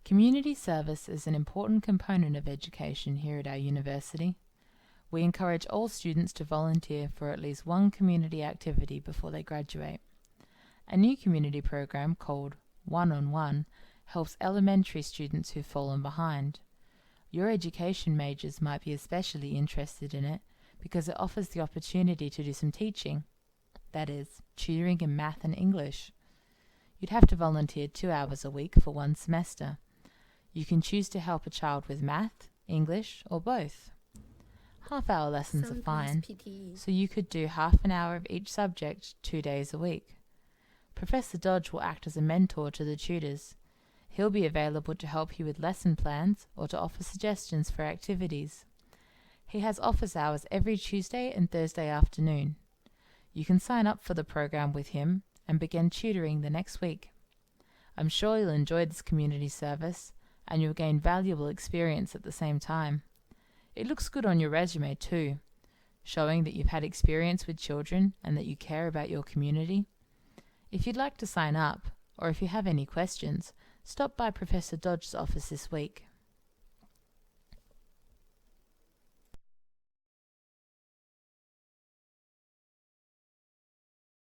Community service is an important component of education here at our university. We encourage all students to volunteer for at least one community activity before they graduate. A new community program called One-on-One helps elementary students who've fallen behind. Your education majors might be especially interested in it because it offers the opportunity to do some teaching, that is, tutoring in math and English. You'd have to volunteer 2 hours a week for one semester. You can choose to help a child with math, English, or both. Half-hour lessons are fine, so you could do half an hour of each subject 2 days a week. Professor Dodge will act as a mentor to the tutors. He'll be available to help you with lesson plans or to offer suggestions for activities. He has office hours every Tuesday and Thursday afternoon. You can sign up for the program with him and begin tutoring the next week. I'm sure you'll enjoy this community service and you'll gain valuable experience at the same time. It looks good on your resume too, showing that you've had experience with children and that you care about your community. If you'd like to sign up, or if you have any questions, stop by Professor Dodge's office this week.